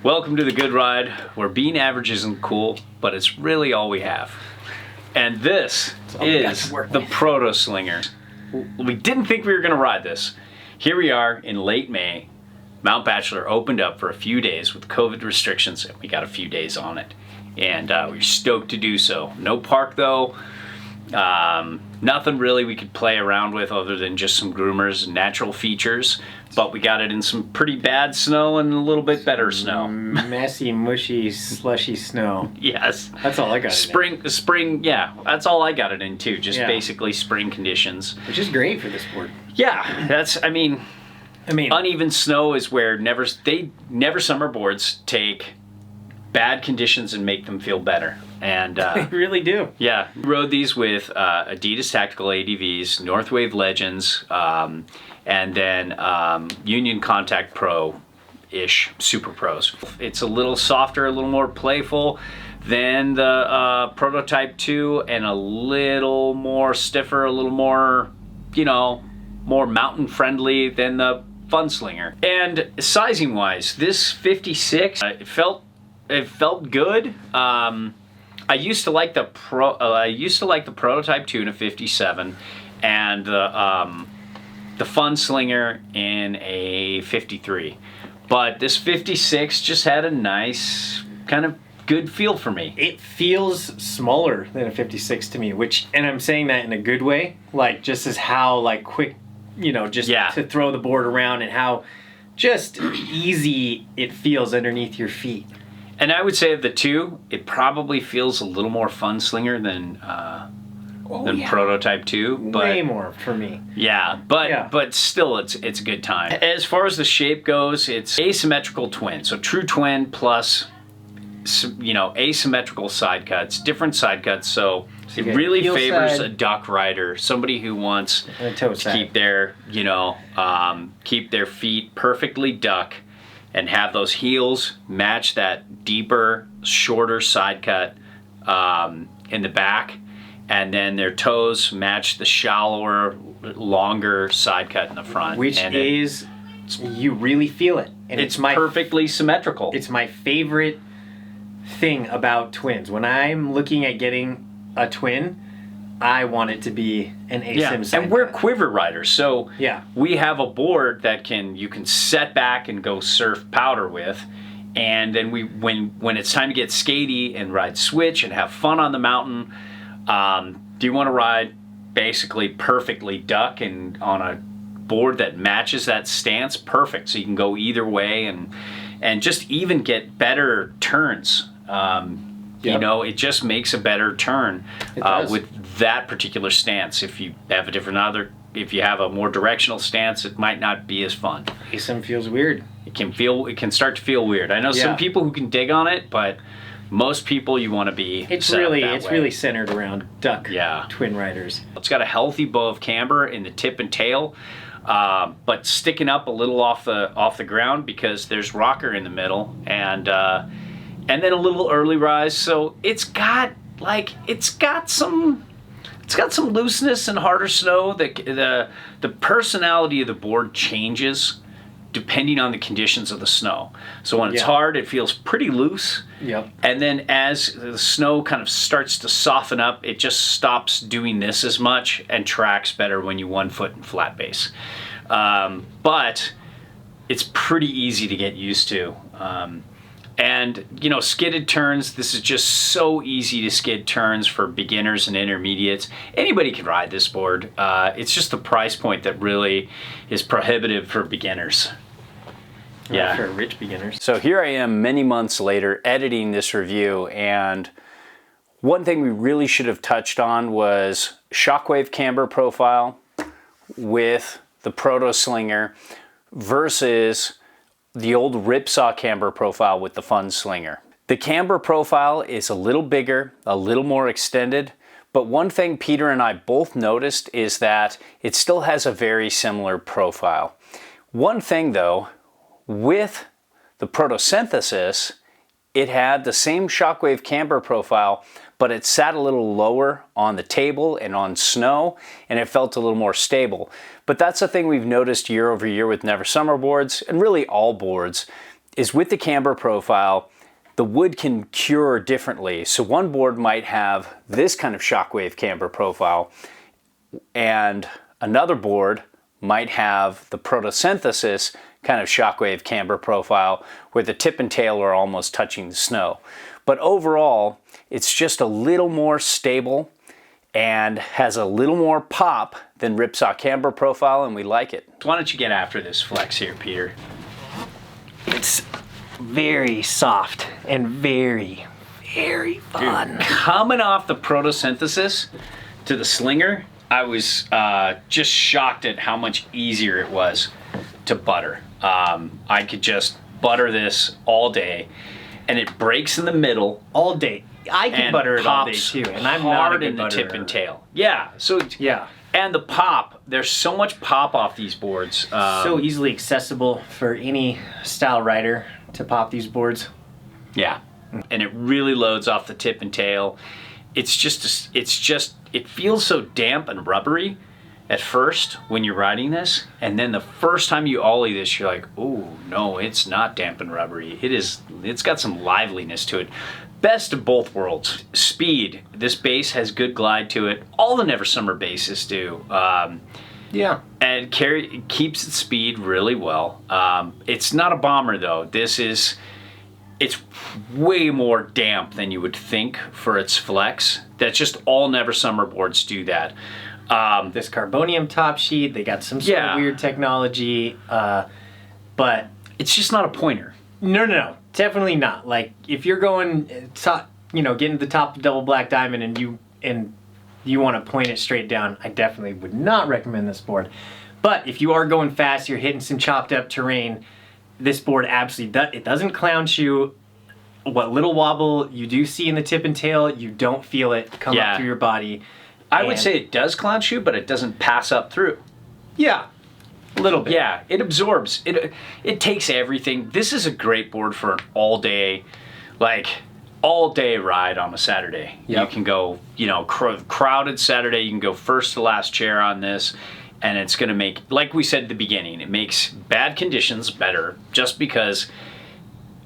Welcome to the Good Ride, where being average isn't cool, but it's really all we have. And this is the Protoslinger. We didn't think we were going to ride this. Here we are in late May. Mount Bachelor opened up for a few days with COVID restrictions, and we got a few days on it. And we're stoked to do so. No park though. Nothing really we could play around with other than just some groomers and natural features. But we got it in some pretty bad snow and a little bit better snow. Messy, mushy, slushy snow. Yes. That's all I got Spring, yeah. That's all I got it in too. Just basically spring conditions. Which is great for this board. Yeah, I mean, uneven snow is where never summer boards take bad conditions and make them feel better. And they really do. Yeah, we rode these with Adidas Tactical ADVs, Northwave Legends, and then Union Contact Pro-ish Super Pros. It's a little softer, a little more playful than the Prototype 2, and a little more stiffer, a little more, more mountain friendly than the Fun Slinger. And sizing wise, this 56, it felt good. I used to like the Prototype 2 in a 57, and the Fun Slinger in a 53. But this 56 just had a nice kind of good feel for me. It feels smaller than a 56 to me, and I'm saying that in a good way, like just as how like quick, to throw the board around and how just easy it feels underneath your feet. And I would say of the two, it probably feels a little more Fun Slinger than Prototype 2. But, way more for me. Yeah, but still, it's a good time. As far as the shape goes, it's asymmetrical twin. So true twin plus, asymmetrical side cuts, different side cuts. So it really favors a duck rider, somebody who wants to keep their, keep their feet perfectly duck, and have those heels match that deeper, shorter side cut in the back, and then their toes match the shallower, longer side cut in the front. You really feel it. And it's perfectly symmetrical. It's my favorite thing about twins. When I'm looking at getting a twin, I want it to be an asim side and we're cut. quiver riders, so we have a board that you can set back and go surf powder with, and then when it's time to get skatey and ride switch and have fun on the mountain, do you want to ride basically perfectly duck and on a board that matches that stance? Perfect, so you can go either way and just even get better turns. It just makes a better turn with that particular stance. If you have if you have a more directional stance, it might not be as fun. Asim feels weird. It can start to feel weird. I know some people who can dig on it, but most people you want to be. It's really centered around duck twin riders. It's got a healthy bow of camber in the tip and tail, but sticking up a little off the ground because there's rocker in the middle, and then a little early rise. So it's got some looseness and harder snow. The personality of the board changes depending on the conditions of the snow. So when it's hard, it feels pretty loose. Yep. And then as the snow kind of starts to soften up, it just stops doing this as much and tracks better when you 1 foot in flat base. But it's pretty easy to get used to. And skidded turns, this is just so easy to skid turns for beginners and intermediates. Anybody can ride this board. It's just the price point that really is prohibitive for beginners. Yeah, for rich beginners. So here I am many months later editing this review, and one thing we really should have touched on was Shockwave camber profile with the Protoslinger versus the old Ripsaw camber profile with the Fun Slinger. The camber profile is a little bigger, a little more extended, but one thing Peter and I both noticed is that it still has a very similar profile. One thing though, with the Protosynthesis, it had the same Shockwave camber profile, but it sat a little lower on the table and on snow, and it felt a little more stable. But that's the thing we've noticed year over year with Never Summer boards, and really all boards, is with the camber profile, the wood can cure differently. So one board might have this kind of Shockwave camber profile, and another board might have the Protosynthesis kind of Shockwave camber profile where the tip and tail are almost touching the snow. But overall, it's just a little more stable and has a little more pop than Ripsaw camber profile, and we like it. Why don't you get after this flex here, Peter? It's very soft and very, very fun. Dude, coming off the Protosynthesis to the Slinger, I was just shocked at how much easier it was to butter. I could just butter this all day, and it breaks in the middle all day. I can butter it all day too, and I'm not a good in the butterer. tip and tail. Yeah, so yeah. And the pop, there's so much pop off these boards. So easily accessible for any style rider to pop these boards. Yeah, and it really loads off the tip and tail. It feels so damp and rubbery at first when you're riding this, and then the first time you ollie this, you're like, oh no, it's not damp and rubbery. It's got some liveliness to it. Best of both worlds. Speed. This base has good glide to it. All the Never Summer bases do. Yeah. And it keeps its speed really well. It's not a bomber though. It's way more damp than you would think for its flex. That's just all Never Summer boards do that. This carbonium top sheet, they got some sort of weird technology, but it's just not a pointer. No, definitely not. Like if you're going top, getting to the top of double black diamond and you want to point it straight down, I definitely would not recommend this board. But if you are going fast, you're hitting some chopped up terrain, this board absolutely it doesn't clown shoe. What little wobble you do see in the tip and tail, you don't feel it come up through your body. I would say it does clown shoe, but it doesn't pass up through. Yeah, a little bit. Yeah, it absorbs. It takes everything. This is a great board for an all-day ride on a Saturday. Yep. You can go, crowded Saturday, you can go first to last chair on this, and it's going to make, like we said at the beginning, it makes bad conditions better just because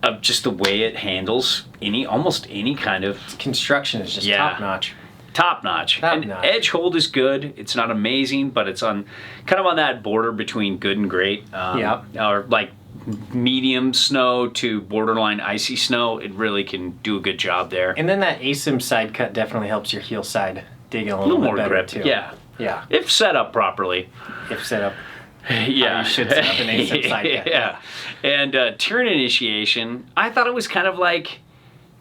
of just the way it handles almost any kind of... Construction is just top-notch. Top-notch. And edge hold is good. It's not amazing, but it's kind of on that border between good and great. Or like medium snow to borderline icy snow. It really can do a good job there. And then that ASIM side cut definitely helps your heel side dig in a little bit more better grip too. Yeah. If set up properly. If set up. Yeah. You should set up an ASIM side cut. Yeah. And turn initiation, I thought it was kind of like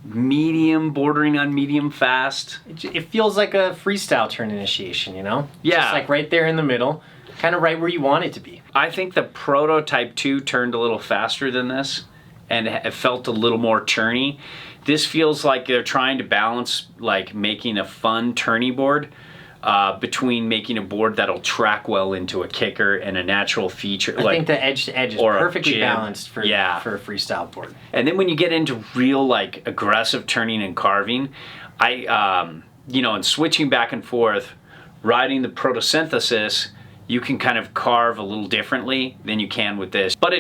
medium, bordering on medium fast. It feels like a freestyle turn initiation, Yeah. Just like right there in the middle, kind of right where you want it to be. I think the Proto Type 2 turned a little faster than this, and it felt a little more turny. This feels like they're trying to balance like making a fun turny board between making a board that'll track well into a kicker and a natural feature. I think the edge to edge is perfectly balanced for a freestyle board. And then when you get into real like aggressive turning and carving, and switching back and forth, riding the Protosynthesis, you can kind of carve a little differently than you can with this. But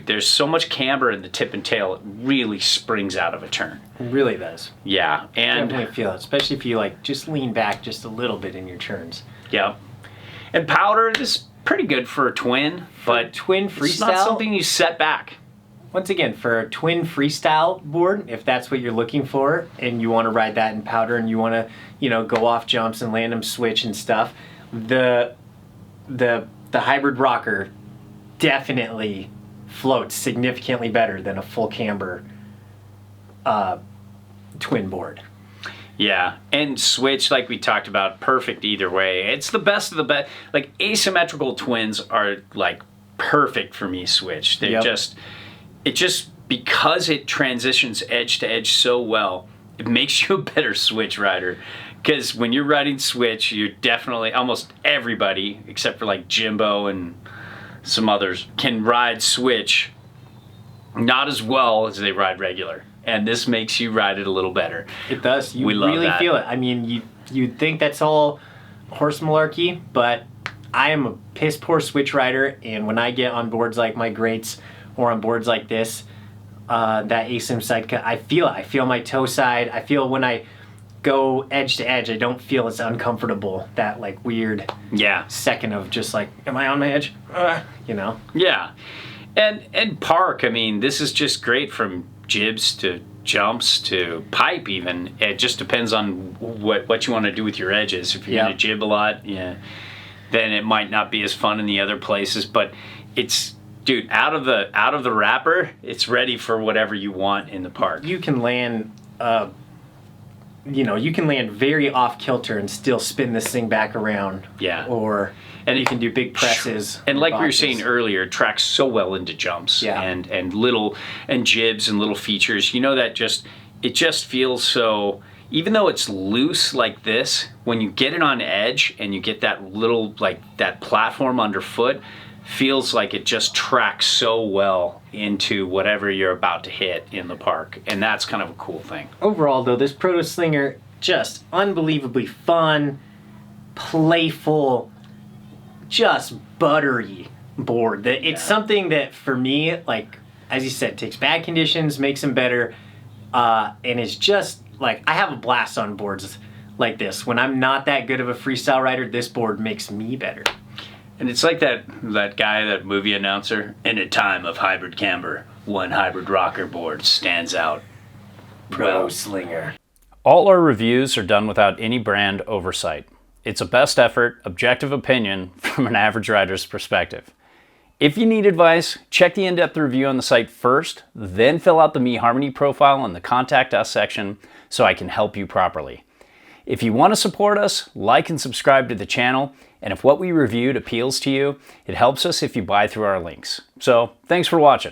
there's so much camber in the tip and tail, it really springs out of a turn. It really does. Yeah. And definitely feel it, especially if you just lean back just a little bit in your turns. Yeah. And powder, this is pretty good for a twin, but twin freestyle, it's not something you set back. Once again, for a twin freestyle board, if that's what you're looking for, and you want to ride that in powder, and you want to, go off jumps and land them switch and stuff, the hybrid rocker definitely floats significantly better than a full camber twin board. Yeah, and switch, like we talked about, perfect either way. It's the best of the best. Like asymmetrical twins are like perfect for me. Switch. They're just because it transitions edge to edge so well, it makes you a better switch rider. Because when you're riding switch, you're definitely almost everybody except for like Jimbo and some others can ride switch not as well as they ride regular, and this makes you ride it a little better. It does. You really feel it. I mean, you'd think that's all horse malarkey, but I am a piss poor switch rider, and when I get on boards like my greats or on boards like this, that ASIM side cut. I feel it. I feel my toe side. I feel when I go edge to edge, I don't feel as uncomfortable. That like weird second of just like, am I on my edge? You know? Yeah. And park, I mean, this is just great from jibs to jumps to pipe even. It just depends on what you want to do with your edges. If you're going to jib a lot, then it might not be as fun in the other places. But it's, dude, out of the wrapper, it's ready for whatever you want in the park. You can land, you can land very off kilter and still spin this thing back around. Yeah. And you can do big presses. And like we were saying earlier, it tracks so well into jumps and jibs and little features. You know, that it just feels so, even though it's loose like this, when you get it on edge and you get that little, like that platform underfoot, feels like it just tracks so well into whatever you're about to hit in the park. And that's kind of a cool thing. Overall though, this Protoslinger, just unbelievably fun, playful, just buttery board. It's something that for me, like as you said, takes bad conditions, makes them better, and it's just like, I have a blast on boards like this. When I'm not that good of a freestyle rider, this board makes me better. And it's like that guy, that movie announcer, in a time of hybrid camber, one hybrid rocker board stands out. Protoslinger. All our reviews are done without any brand oversight. It's a best effort, objective opinion from an average rider's perspective. If you need advice, check the in-depth review on the site first, then fill out the eHarmony profile in the Contact Us section so I can help you properly. If you want to support us, like and subscribe to the channel, and if what we reviewed appeals to you, it helps us if you buy through our links. So, thanks for watching.